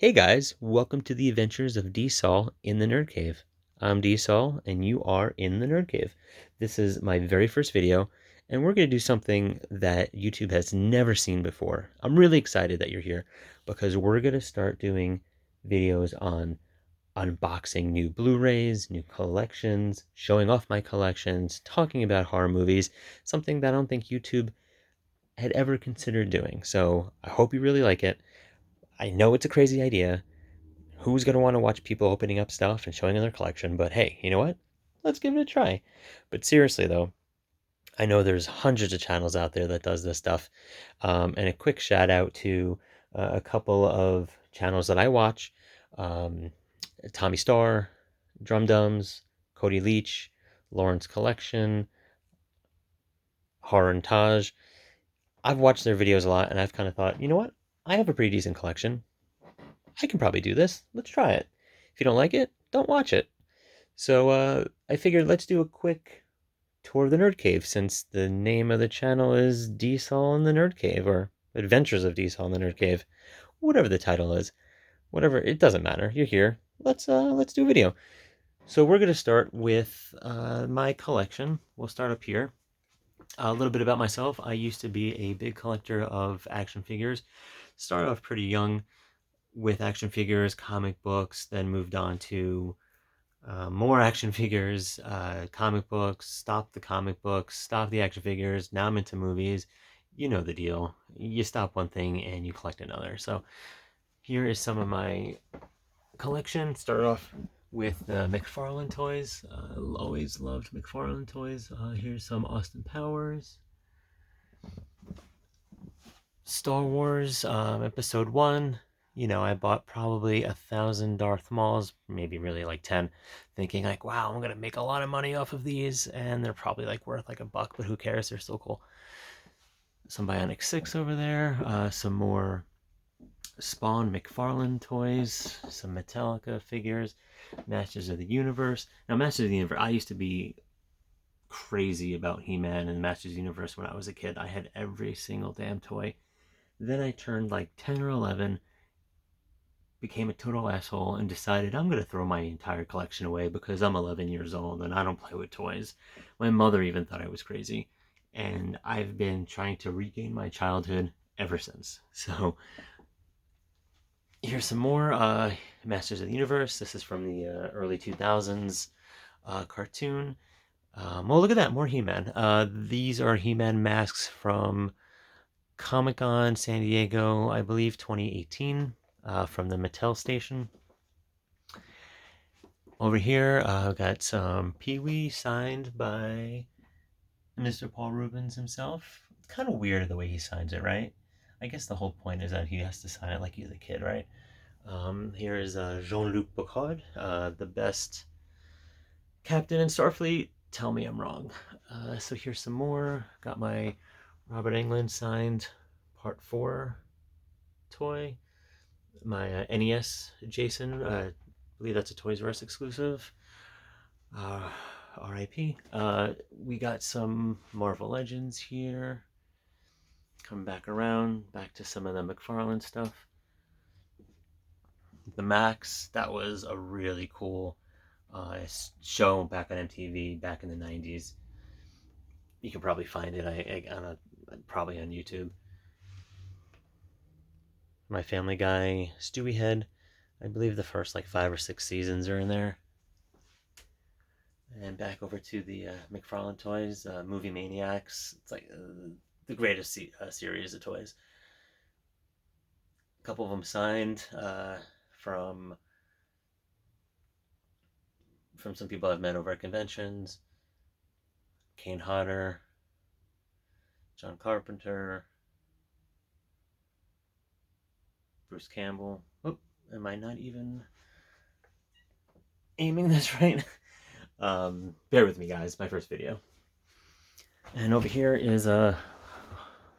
Hey guys, welcome to the adventures of D-Sol in the Nerd Cave. I'm D-Sol and you are in the Nerd Cave. This is my very first video and we're going to do something that YouTube has never seen before. I'm really excited that you're here because we're going to start doing videos on unboxing new Blu-rays, new collections, showing off my collections, talking about horror movies, something that I don't think YouTube had ever considered doing. So I hope you really like it. I know it's a crazy idea. Who's going to want to watch people opening up stuff and showing in their collection? But hey, you know what? Let's give it a try. But seriously, though, I know there's hundreds of channels out there that does this stuff. And a quick shout out to a couple of channels that I watch. Um, Tommy Starr, Drum Dums, Cody Leach, Lawrence Collection, Horror and Taj. I've watched their videos a lot and I've kind of thought, you know what? I have a pretty decent collection. I can probably do this. Let's try it. If you don't like it, don't watch it. So I figured let's do a quick tour of the Nerd Cave since the name of the channel is D-Sol in the Nerd Cave or Adventures of D-Sol in the Nerd Cave. Whatever the title is. Whatever, it doesn't matter. You're here. Let's do a video. So we're gonna start with my collection. We'll start up here. A little bit about myself. I used to be a big collector of action figures. Started off pretty young with action figures, comic books, then moved on to more action figures, comic books, stop the comic books, stop the action figures. Now I'm into movies. You know the deal. You stop one thing and you collect another. So here is some of my collection. Start off with McFarlane toys. Always loved McFarlane toys. Here's some Austin Powers. Star Wars Episode 1. You know, I bought probably 1,000 Darth Mauls, maybe really like 10, thinking like, wow, I'm gonna make a lot of money off of these, and they're probably like worth like $1, but who cares? They're still cool. Some Bionic 6 over there, some more Spawn McFarlane toys, some Metallica figures, Masters of the Universe. Now, Masters of the Universe, I used to be crazy about He-Man and Masters of the Universe when I was a kid. I had every single damn toy. Then I turned like 10 or 11, became a total asshole, and decided I'm going to throw my entire collection away because I'm 11 years old and I don't play with toys. My mother even thought I was crazy. And I've been trying to regain my childhood ever since. So here's some more Masters of the Universe. This is from the early 2000s cartoon. Oh, look at that, more He-Man. These are He-Man masks from Comic-Con San Diego, I believe 2018, from the Mattel station. Over here, I've got some Pee-wee signed by Mr. Paul Rubens himself. It's kind of weird the way he signs it, right? I guess the whole point is that he has to sign it like he's a kid, right? Here is Jean-Luc Picard, the best captain in Starfleet. Tell me I'm wrong. So here's some more. Got my Robert Englund signed Part 4 toy. My NES Jason, I believe that's a Toys R Us exclusive. RIP. We got some Marvel Legends here. Coming back around, back to some of the McFarlane stuff. The Max, that was a really cool show back on MTV back in the 90s. You can probably find it probably on YouTube. My Family Guy Stewie Head. I believe the first like 5 or 6 seasons are in there. And back over to the McFarlane toys, Movie Maniacs. It's like the greatest series of toys. A couple of them signed from some people I've met over at conventions. Kane Hodder, John Carpenter, Bruce Campbell. Oh, am I not even aiming this right? Bear with me, guys. My first video. And over here is a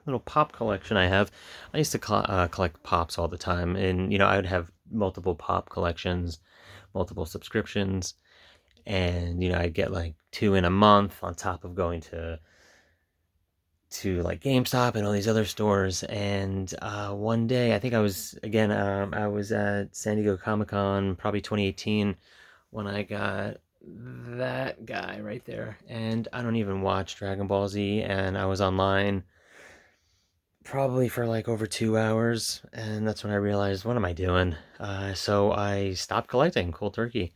little pop collection I have. I used to collect pops all the time, and you know I would have multiple pop collections, multiple subscriptions, and you know I'd get like 2 in a month on top of going to to like GameStop and all these other stores. And one day, I think I was I was at San Diego Comic-Con, probably 2018, when I got that guy right there. And I don't even watch Dragon Ball Z, and I was online probably for like over 2 hours, and that's when I realized, what am I doing? So I stopped collecting cold turkey.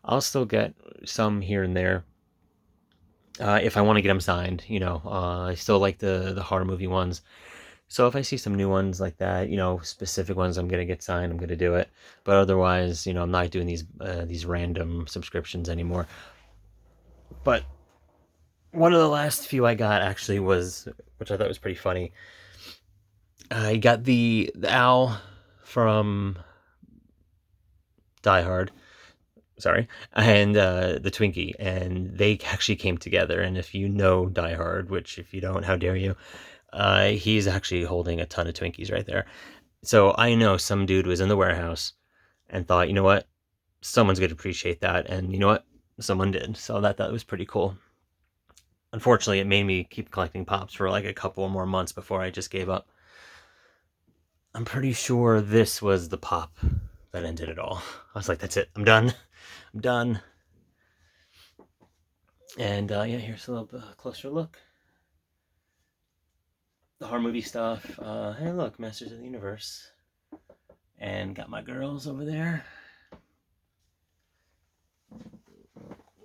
I'll still get some here and there if I want to get them signed. I still like the horror movie ones. So if I see some new ones like that, specific ones I'm gonna get signed, I'm gonna do it. But otherwise, I'm not doing these random subscriptions anymore. But one of the last few I got actually was, which I thought was pretty funny. I got the owl from Die Hard, sorry, and the Twinkie, and they actually came together. And if you know Die Hard, which if you don't, how dare you, he's actually holding a ton of Twinkies right there. So I know some dude was in the warehouse and thought, you know what, someone's going to appreciate that, and you know what, someone did. So that was pretty cool. Unfortunately, it made me keep collecting pops for like a couple more months before I just gave up. I'm pretty sure this was the pop that ended it all. I was like, that's it, I'm done. I'm done. And yeah, here's a little bit closer look. The horror movie stuff. Hey, look, Masters of the Universe. And got my girls over there.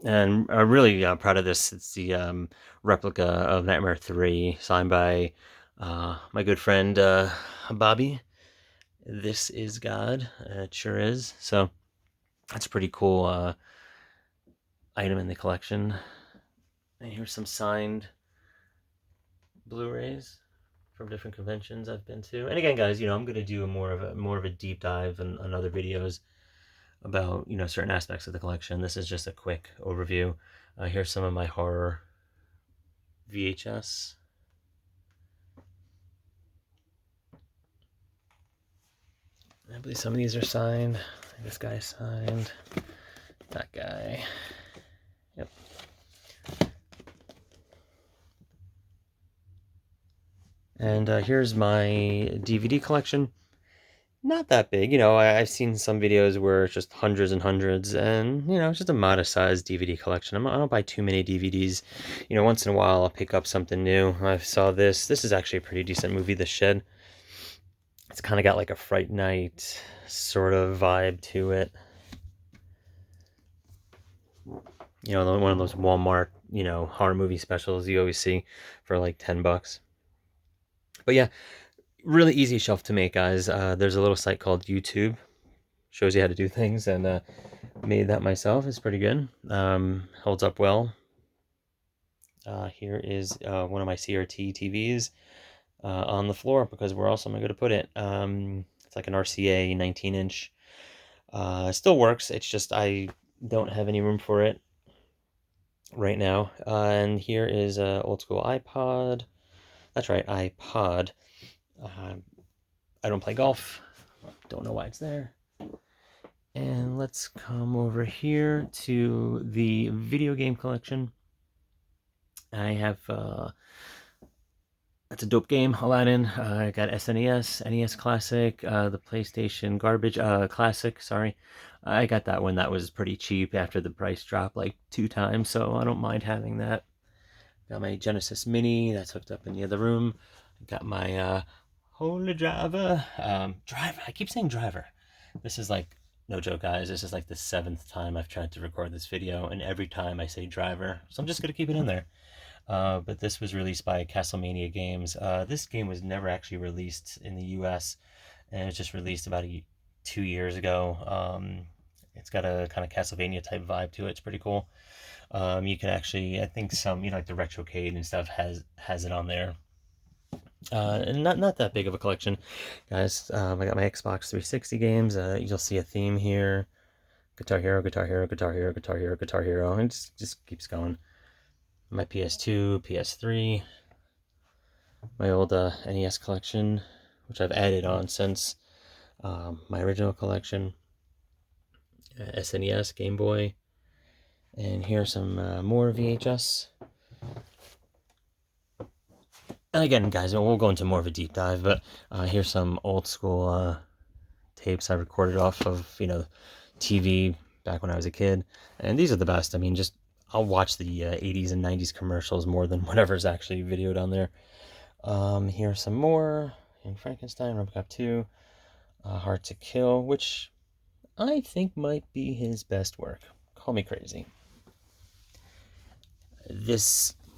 And I'm really proud of this. It's the replica of Nightmare 3, signed by my good friend Bobby. This is God. It sure is. So that's a pretty cool item in the collection. And here's some signed Blu-rays from different conventions I've been to. And again, guys, I'm going to do more of a deep dive on other videos about certain aspects of the collection. This is just a quick overview. Here's some of my horror VHS. I believe some of these are signed. This guy's signed. That guy. Yep. And here's my DVD collection. Not that big, I've seen some videos where it's just hundreds and hundreds, and it's just a modest sized DVD collection. I don't buy too many DVDs. Once in a while I'll pick up something new. I saw this. This is actually a pretty decent movie, The Shed. It's kind of got like a Fright Night sort of vibe to it. One of those Walmart, horror movie specials you always see for like $10. But yeah, really easy shelf to make, guys. There's a little site called YouTube, shows you how to do things, and made that myself. It's pretty good. Holds up well. Here is one of my CRT TVs on the floor, because where else am I going to put it? It's like an RCA 19-inch. Still works. It's just I don't have any room for it right now. And here is an old school iPod. That's right, iPod. I don't play golf. Don't know why it's there. And let's come over here to the video game collection. I have that's a dope game, Aladdin. I got SNES, NES Classic, the PlayStation Garbage Classic. Sorry, I got that one. That was pretty cheap after the price dropped like 2 times, so I don't mind having that. Got my Genesis Mini that's hooked up in the other room. Got my Holy Driver. Driver. I keep saying driver. This is like, no joke, guys. This is like the 7th time I've tried to record this video, and every time I say driver, so I'm just gonna keep it in there. But this was released by Castlemania Games. This game was never actually released in the US, and it was just released about 2 years ago. It's got a kind of Castlevania type vibe to it. It's pretty cool. You can actually, I think some, like the Retrocade and stuff has it on there. And not that big of a collection, guys. I got my Xbox 360 games. You'll see a theme here: Guitar Hero, Guitar Hero, Guitar Hero, Guitar Hero, Guitar Hero, and it just keeps going. My PS2, PS3, my old NES collection, which I've added on since my original collection, SNES, Game Boy, and here's some more VHS. And again, guys, we'll go into more of a deep dive, but here's some old school tapes I recorded off of, TV back when I was a kid. And these are the best. I mean, just I'll watch the 80s and 90s commercials more than whatever's actually videoed on there. Here's some more. Young Frankenstein, RoboCop 2, Hard to Kill, which I think might be his best work. Call me crazy.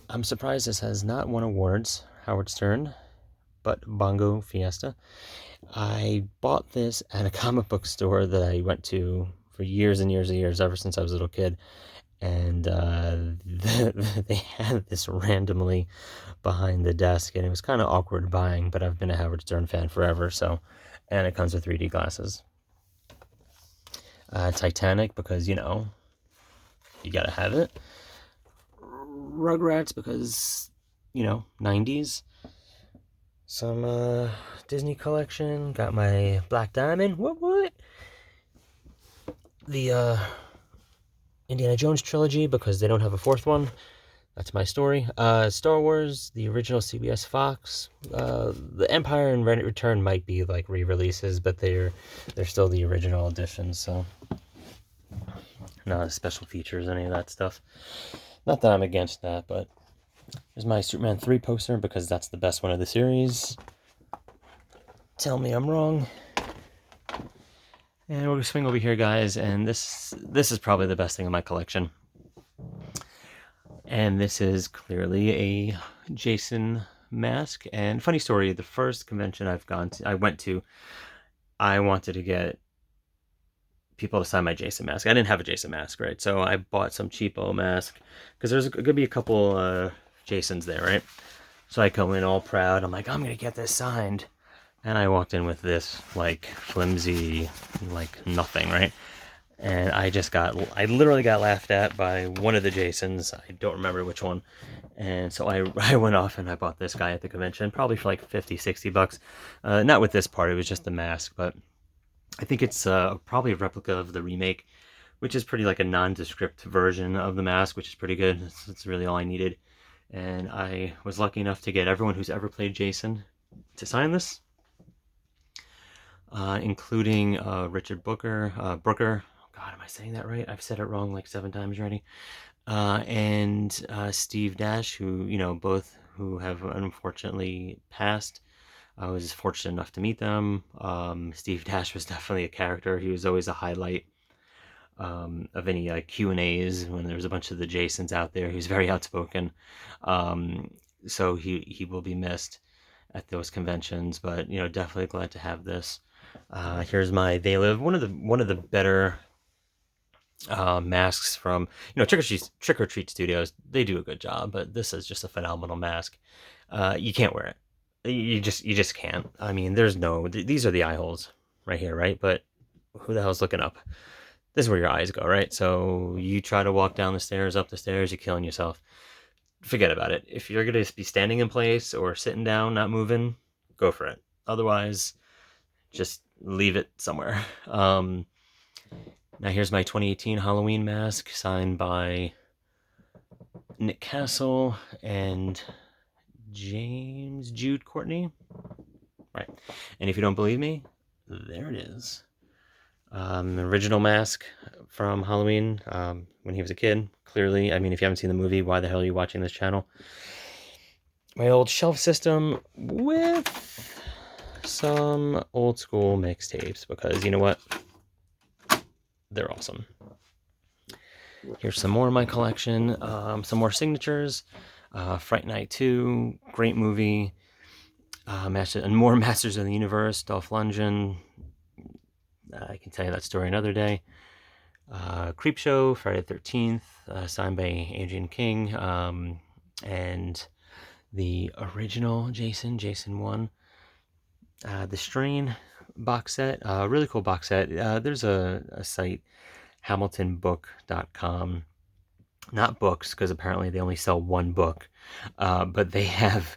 I'm surprised this has not won awards, Howard Stern, but Bongo Fiesta. I bought this at a comic book store that I went to for years and years and years, ever since I was a little kid. And they had this randomly behind the desk, and it was kind of awkward buying, but I've been a Howard Stern fan forever, so. And it comes with 3D glasses. Titanic, because, you gotta have it. Rugrats, because, 90s. Some Disney collection. Got my Black Diamond. What? The Indiana Jones trilogy, because they don't have a fourth one. That's my story. Star Wars, the original CBS Fox. The Empire and Return might be like re-releases, but they're still the original editions, so not special features, any of that stuff. Not that I'm against that, but here's my Superman 3 poster, because that's the best one of the series. Tell me I'm wrong. And we're gonna swing over here, guys, and this is probably the best thing in my collection. And this is clearly a Jason mask. And funny story, the first convention I went to, I wanted to get people to sign my Jason mask. I didn't have a Jason mask, right? So I bought some cheapo mask, because there's going to be a couple Jasons there, right? So I come in all proud. I'm like, I'm going to get this signed. And I walked in with this, like, flimsy, like, nothing, right? And I literally got laughed at by one of the Jasons. I don't remember which one. And so I went off and I bought this guy at the convention, probably for like $50-$60. Not with this part, it was just the mask, but I think it's probably a replica of the remake, which is pretty like a nondescript version of the mask, which is pretty good. That's really all I needed. And I was lucky enough to get everyone who's ever played Jason to sign this, including Richard Brooker. God, am I saying that right? I've said it wrong like 7 times already. And Steve Dash, who, both who have unfortunately passed. I was fortunate enough to meet them. Steve Dash was definitely a character. He was always a highlight of any like Q&As when there was a bunch of the Jasons out there. He was very outspoken. So he will be missed at those conventions, but definitely glad to have this. Here's my They Live, one of the better masks from Trick or Treat Studios. They do a good job, but this is just a phenomenal mask. You can't wear it. You just can't. I mean, these are the eye holes right here, right? But who the hell's looking up? This is where your eyes go, right? So you try to walk down the stairs, up the stairs, you're killing yourself. Forget about it. If you're gonna be standing in place or sitting down, not moving, go for it. Otherwise, just leave it somewhere. Now here's my 2018 Halloween mask, signed by Nick Castle and James Jude Courtney. Right. And if you don't believe me, there it is. Original mask from Halloween when he was a kid. Clearly, I mean, if you haven't seen the movie, why the hell are you watching this channel? My old shelf system with some old school mixtapes, because you know what? They're awesome. Here's some more of my collection. Some more signatures. Fright Night 2, great movie. And more Masters of the Universe, Dolph Lundgren. I can tell you that story another day. Creepshow, Friday the 13th, signed by Adrian King. And the original Jason 1. The Strain box set, really cool box set. There's a site, hamiltonbook.com. Not books, because apparently they only sell one book, but they have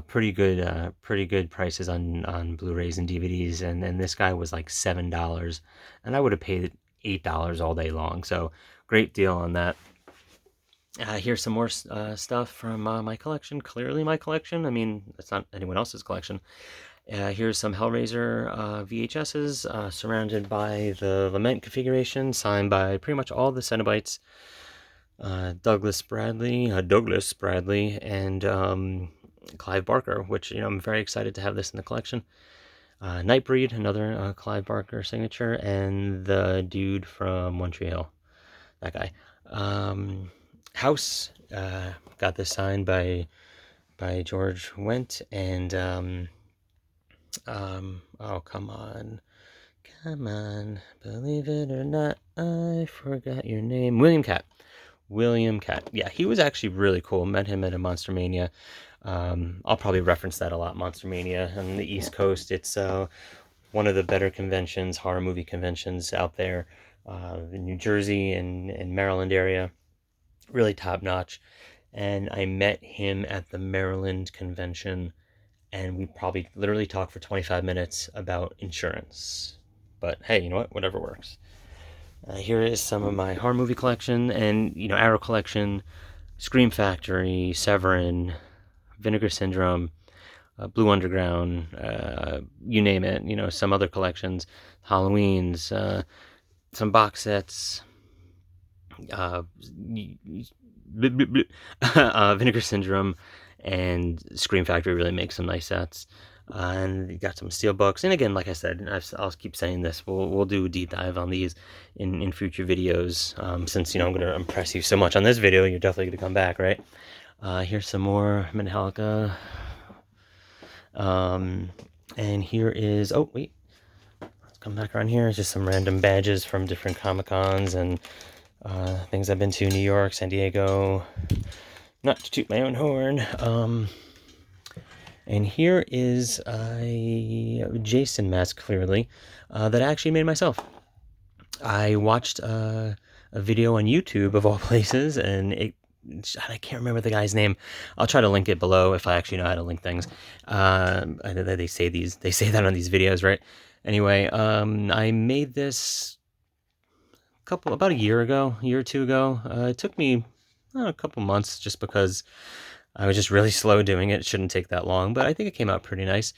pretty good prices on Blu-rays and DVDs, and this guy was like $7, and I would have paid $8 all day long. So great deal on that. Here's some more stuff from my collection. Clearly my collection. I mean, it's not anyone else's collection. Here's some Hellraiser VHSs surrounded by the Lament configuration, signed by pretty much all the Cenobites. Douglas Bradley, and Clive Barker, which I'm very excited to have this in the collection. Nightbreed, another Clive Barker signature, and the dude from One Tree Hill, that guy. House, got this signed by George Wendt, and oh, come on, believe it or not, I forgot your name, William Cat. Yeah, he was actually really cool. Met him at a Monster Mania. I'll probably reference that a lot. Monster Mania on the East Coast. It's one of the better conventions, horror movie conventions out there, in New Jersey and Maryland area. Really top notch. And I met him at the Maryland convention, and we probably literally talked for 25 minutes about insurance. But hey, you know what? Whatever works. Here is some of my horror movie collection and, Arrow collection, Scream Factory, Severin, Vinegar Syndrome, Blue Underground, you name it, some other collections, Halloween's, some box sets, Vinegar Syndrome, and Scream Factory really makes some nice sets. And you got some steel books, and again, like I said, I'll keep saying this. We'll do a deep dive on these in future videos. Since I'm going to impress you so much on this video, you're definitely going to come back, right? Here's some more Metallica. And here is, oh wait, let's come back around here. It's just some random badges from different Comic Cons and things I've been to: New York, San Diego. Not to toot my own horn. And here is a Jason mask, clearly, that I actually made myself. I watched a video on YouTube, of all places, and I can't remember the guy's name. I'll try to link it below if I actually know how to link things. They say that on these videos, right? Anyway, I made this about a year or two ago. It took me a couple months just because I was just really slow doing it. It shouldn't take that long, but I think it came out pretty nice.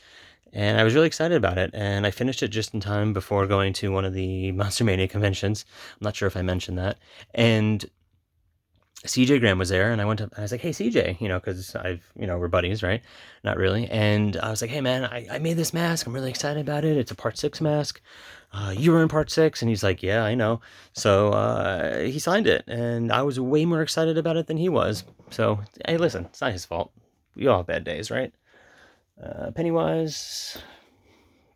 And I was really excited about it. And I finished it just in time before going to one of the Monster Mania conventions. I'm not sure if I mentioned that. And CJ Graham was there, and I went up and I was like, hey, CJ, because we're buddies, right? Not really. And I was like, hey, man, I made this mask. I'm really excited about it. It's a part 6 mask. You were in part 6. And he's like, yeah, I know. So he signed it, and I was way more excited about it than he was. So, hey, listen, it's not his fault. We all have bad days, right? Pennywise.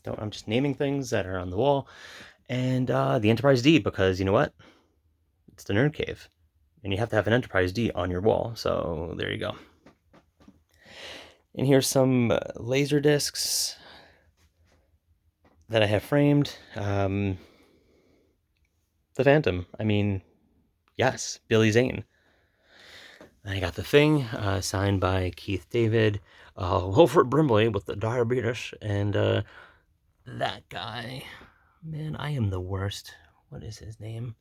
I'm just naming things that are on the wall. And the Enterprise D, because you know what? It's the Nerd Cave. And you have to have an Enterprise D on your wall. So there you go. And here's some laser discs that I have framed. The Phantom. I mean, yes, Billy Zane. I got the Thing, signed by Keith David, Wilford Brimley with the diabetes, and that guy. Man, I am the worst. What is his name?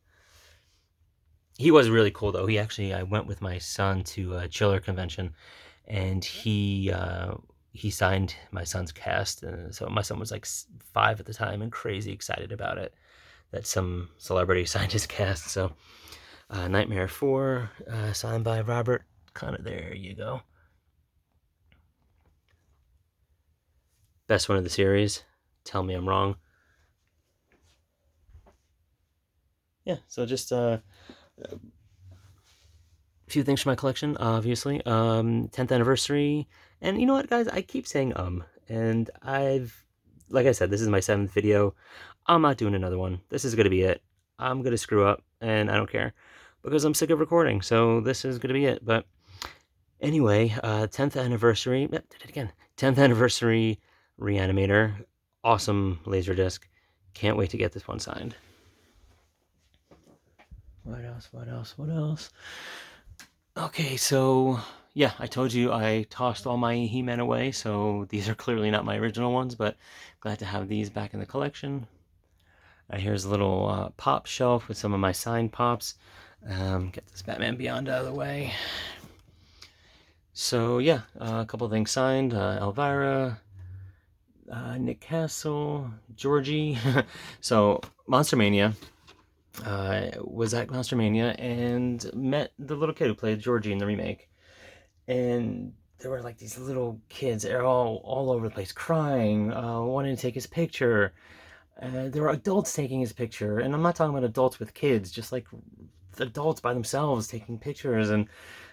He was really cool, though. I went with my son to a Chiller convention, and he signed my son's cast. So my son was like 5 at the time and crazy excited about it, that some celebrity signed his cast. So Nightmare 4, signed by Robert. Kind of there you go. Best one of the series. Tell me I'm wrong. Yeah, so just a few things from my collection, obviously. 10th anniversary. And you know what, guys? I keep saying and like I said, this is my 7th video. I'm not doing another one. This is going to be it. I'm going to screw up, and I don't care, because I'm sick of recording, so this is going to be it. But anyway, 10th anniversary. Did it again. 10th anniversary Reanimator. Awesome Laserdisc. Can't wait to get this one signed. What else? Okay, so yeah, I told you I tossed all my He-Man away, so these are clearly not my original ones, but glad to have these back in the collection. Here's a little pop shelf with some of my signed pops. Get this Batman Beyond out of the way. So yeah, a couple things signed. Elvira, Nick Castle, Georgie. So Monster Mania. Was at Monster Mania and met the little kid who played Georgie in the remake. And there were like these little kids. They're all over the place, crying, wanting to take his picture. There were adults taking his picture, and I'm not talking about adults with kids, just like adults by themselves taking pictures. And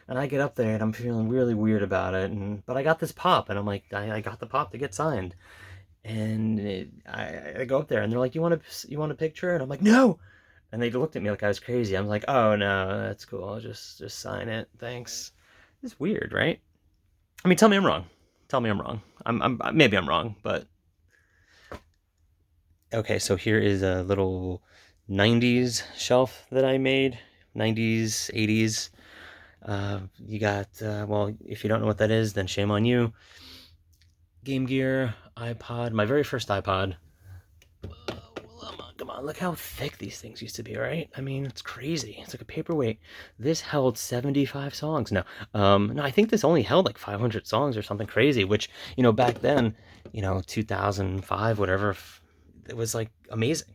I get up there and I'm feeling really weird about it. But I got this pop, and I'm like, I got the pop to get signed. And I go up there, and they're like, you want a picture? And I'm like, no. And they looked at me like I was crazy. I'm like, oh no, that's cool. I'll just sign it. Thanks. It's weird, right? I mean, tell me I'm wrong. Tell me I'm wrong. Maybe I'm wrong, but okay. So here is a little '90s shelf that I made. '90s, '80s. You got well, if you don't know what that is, then shame on you. Game Gear, iPod, my very first iPod. Come on, look how thick these things used to be, right? I mean, it's crazy. It's like a paperweight. This held 75 songs. No, I think this only held like 500 songs or something crazy, which, back then, 2005, whatever, it was like amazing.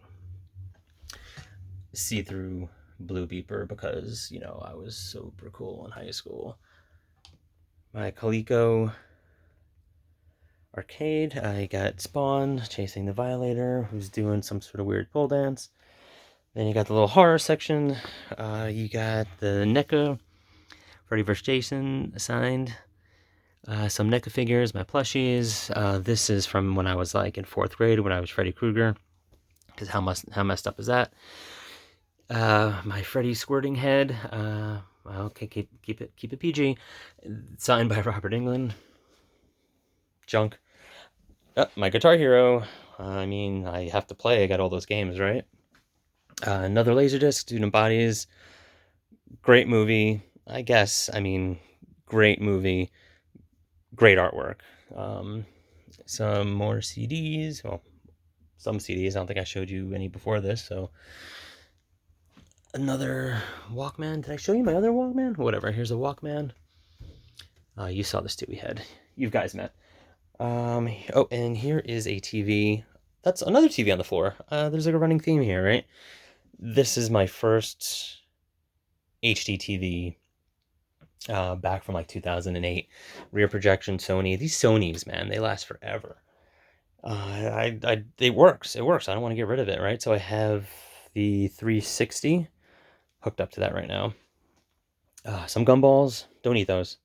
See-through blue beeper because, I was super cool in high school. My Coleco arcade. I got Spawn chasing the Violator, who's doing some sort of weird pole dance. Then you got the little horror section. You got the NECA, Freddy vs. Jason signed. Some NECA figures, my plushies. This is from when I was like in 4th grade when I was Freddy Krueger. Because how messed up is that? My Freddy squirting head. Okay, keep it PG. Signed by Robert Englund. Junk. My Guitar Hero. I mean, I have to play. I got all those games, right? Another Laserdisc, Student Bodies. Great movie, I guess. I mean, great movie. Great artwork. Some more CDs. Well, some CDs. I don't think I showed you any before this, so. Another Walkman. Did I show you my other Walkman? Whatever. Here's a Walkman. You saw this too. You guys met. Oh, and here is a TV. That's another TV on the floor. There's like a running theme here, right? This is my first HD TV back from like 2008. Rear projection Sony. These Sonys, man, they last forever. It works. It works. I don't want to get rid of it, right? So I have the 360 hooked up to that right now. Some gumballs. Don't eat those.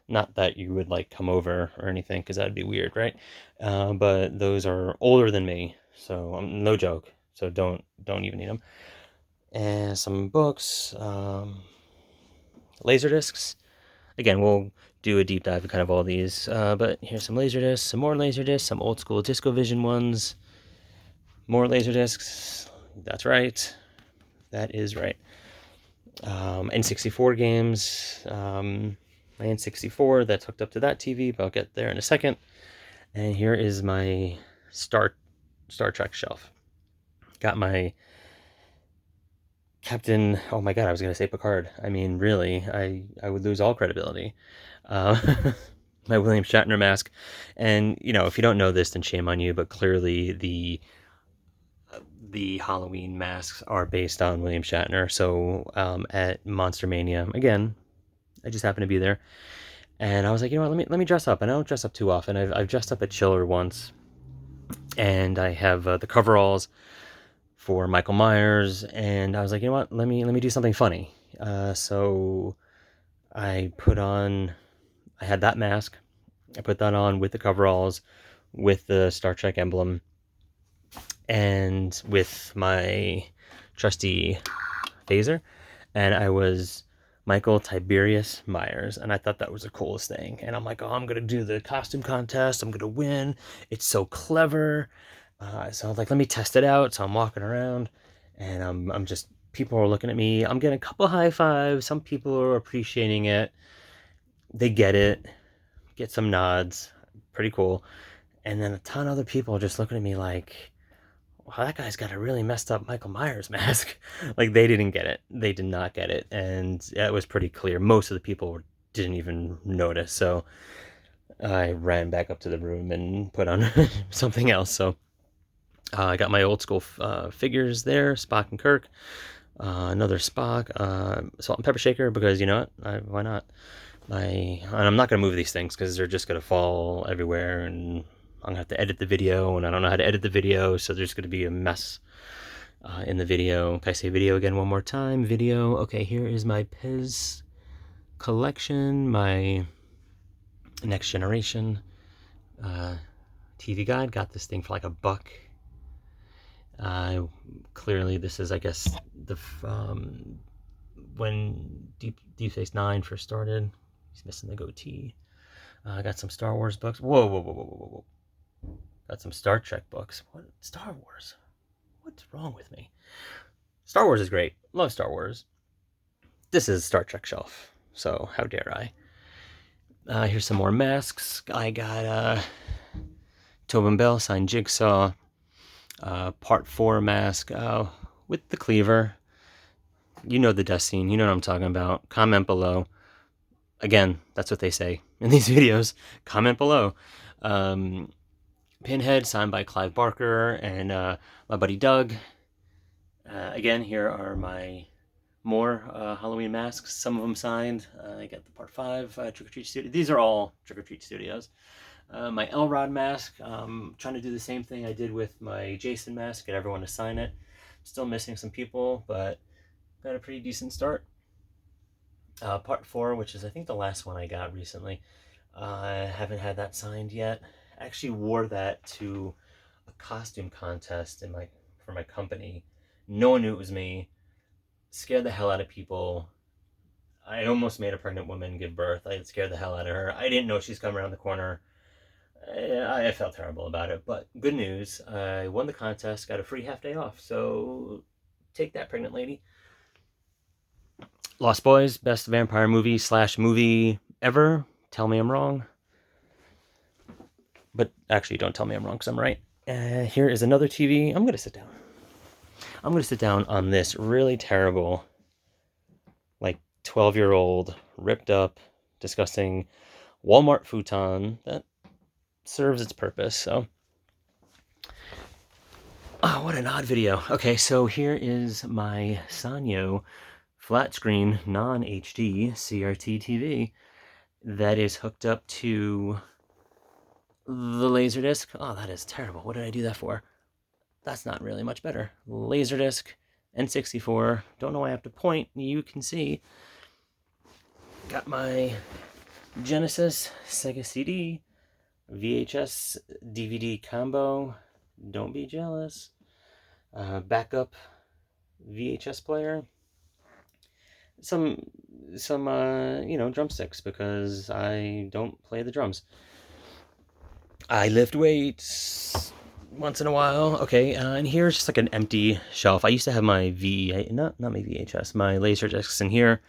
Not that you would like come over or anything, because that'd be weird, right? But those are older than me, so no joke. So don't even eat them. And some books, laser discs. Again, we'll do a deep dive of kind of all these. But here's some laser discs, some more laser discs, some old school DiscoVision ones, more laser discs. That's right. That is right. N64 games. My N64 that's hooked up to that TV, but I'll get there in a second. And here is my Star Trek shelf. Got my Captain. Oh my God, I was gonna say Picard. I mean, really, I would lose all credibility. My William Shatner mask, and if you don't know this, then shame on you. But clearly, the Halloween masks are based on William Shatner. So at Monster Mania, again, I just happened to be there. And I was like, let me dress up. And I don't dress up too often. I've dressed up at Chiller once, and I have the coveralls for Michael Myers. And I was like, let me do something funny. So I had that mask. I put that on with the coveralls, with the Star Trek emblem, and with my trusty phaser, and I was Michael Tiberius Myers, and I thought that was the coolest thing. And I'm like, oh, I'm gonna do the costume contest. I'm gonna win. It's so clever. So I was like, let me test it out. So I'm walking around, and I'm just people are looking at me. I'm getting a couple high fives. Some people are appreciating it. They get it. Get some nods. Pretty cool. And then a ton of other people are just looking at me like, wow, that guy's got a really messed up Michael Myers mask. Like, they didn't get it. They did not get it. And it was pretty clear. Most of the people didn't even notice. So I ran back up to the room and put on something else. So I got my old school figures there, Spock and Kirk. Another Spock, salt and pepper shaker, because you know what? Why not? And I'm not going to move these things because they're just going to fall everywhere, and I'm going to have to edit the video, and I don't know how to edit the video, so there's going to be a mess in the video. Can I say video again one more time? Video. Okay, here is my Pez collection, my Next Generation TV Guide. Got this thing for like $1. Clearly, this is, I guess, the when Deep Space Nine first started. He's missing the goatee. I got some Star Wars books. Whoa. Got some Star Trek books. What? Star Wars? What's wrong with me? Star Wars is great. Love Star Wars. This is Star Trek shelf, so how dare I? Here's some more masks. I got Tobin Bell signed Jigsaw. Part 4 mask with the cleaver. You know the death scene. You know what I'm talking about. Comment below. Again, that's what they say in these videos. Comment below. Pinhead, signed by Clive Barker and my buddy Doug. Again, here are my more Halloween masks. Some of them signed. I got the Part 5 Trick or Treat Studio. These are all Trick or Treat Studios. My Elrod mask. Trying to do the same thing I did with my Jason mask. Get everyone to sign it. Still missing some people, but got a pretty decent start. Part 4, which is I think the last one I got recently. I haven't had that signed yet. I actually wore that to a costume contest for my company. No one knew it was me. Scared the hell out of people. I almost made a pregnant woman give birth. I scared the hell out of her. I didn't know she's coming around the corner. I felt terrible about it, but good news. I won the contest, got a free half day off. So take that, pregnant lady. Lost Boys, best vampire movie ever. Tell me I'm wrong. But actually, don't tell me I'm wrong, because I'm right. Here is another TV. I'm going to sit down. I'm going to sit down on this really terrible, like 12-year-old, ripped up, disgusting Walmart futon that serves its purpose. So, oh, what an odd video. Okay, so here is my Sanyo flat screen non-HD CRT TV that is hooked up to the Laserdisc. Oh, that is terrible. What did I do that for? That's not really much better. Laserdisc, N64. Don't know why I have to point. You can see. Got my Genesis Sega CD, VHS DVD combo. Don't be jealous. Backup VHS player. Some drumsticks, because I don't play the drums. I lift weights once in a while. Okay, and here's just like an empty shelf. I used to have my not my VHS, my Laserdiscs in here.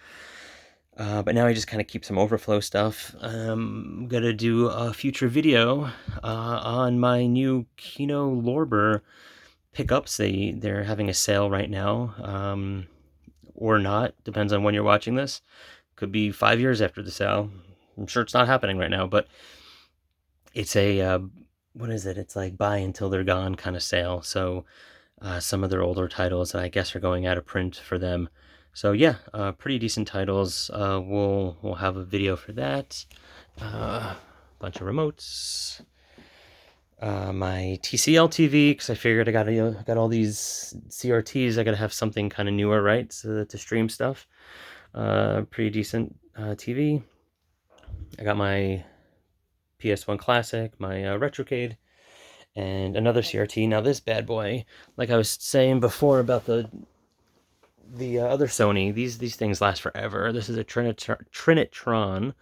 But now I just kind of keep some overflow stuff. I'm gonna do a future video on my new Kino Lorber pickups. They're having a sale right now, or not. Depends on when you're watching this. Could be 5 years after the sale. I'm sure it's not happening right now, but it's a what is it? It's like buy until they're gone kind of sale. So some of their older titles, I guess, are going out of print for them. So yeah, pretty decent titles. We'll have a video for that. Bunch of remotes. My TCL TV, because I figured I got all these CRTs. I gotta have something kind of newer, right? So to stream stuff. Pretty decent TV. I got my PS1 Classic, my Retrocade, and another CRT. Now this bad boy, like I was saying before about the other Sony, these things last forever. This is a Trinitron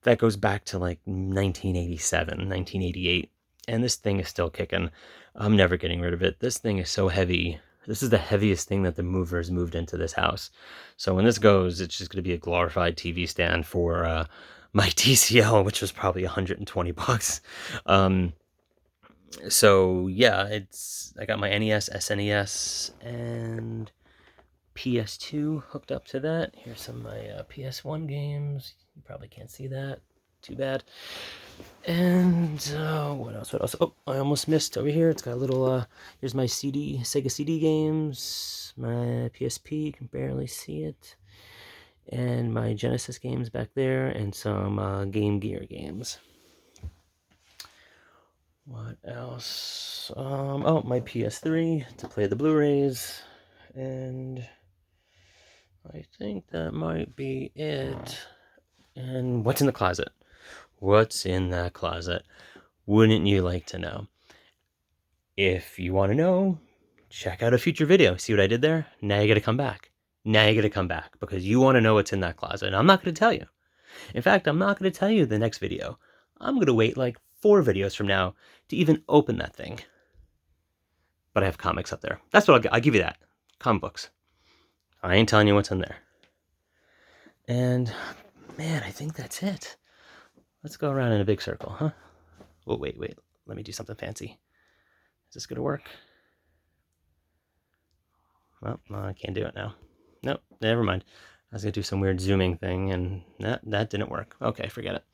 that goes back to like 1987, 1988, and this thing is still kicking. I'm never getting rid of it. This thing is so heavy. This is the heaviest thing that the movers moved into this house. So when this goes, it's just going to be a glorified TV stand for my TCL, which was probably $120. So yeah, I got my NES, SNES, and PS2 hooked up to that. Here's some of my PS1 games. You probably can't see that. Too bad. And what else? What else? Oh, I almost missed over here. It's got a little. Here's my Sega CD games. My PSP, you can barely see it. And my Genesis games back there, and some Game Gear games. What else? Oh, my PS3 to play the Blu-rays, and I think that might be it. And what's in the closet? What's in that closet? Wouldn't you like to know? If you want to know, check out a future video. See what I did there? Now you got to come back. Now you got to come back because you want to know what's in that closet. And I'm not going to tell you. In fact, I'm not going to tell you the next video. I'm going to wait like 4 videos from now to even open that thing. But I have comics up there. That's what I'll give you that. Comic books. I ain't telling you what's in there. And man, I think that's it. Let's go around in a big circle, huh? Oh, wait. Let me do something fancy. Is this going to work? Well, I can't do it now. Nope, never mind. I was going to do some weird zooming thing, and that didn't work. Okay, forget it.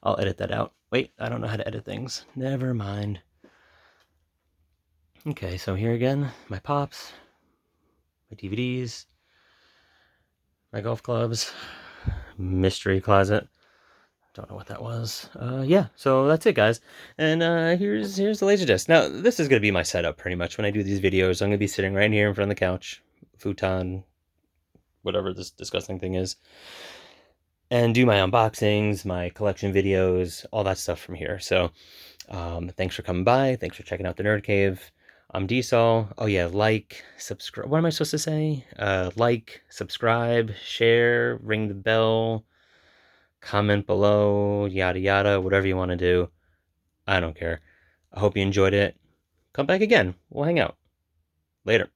I'll edit that out. Wait, I don't know how to edit things. Never mind. Okay, so here again, my pops, my DVDs, my golf clubs, mystery closet. Don't know what that was. Yeah, so that's it, guys. And here's the Laserdisc. Now, this is going to be my setup pretty much when I do these videos. I'm going to be sitting right here in front of the couch, futon, whatever this disgusting thing is, and do my unboxings, my collection videos, all that stuff from here. So thanks for coming by. Thanks for checking out the Nerd Cave. I'm D-Sol. Oh yeah, like, subscribe. What am I supposed to say? Like, subscribe, share, ring the bell, comment below, yada yada, whatever you want to do. I don't care. I hope you enjoyed it. Come back again. We'll hang out. Later.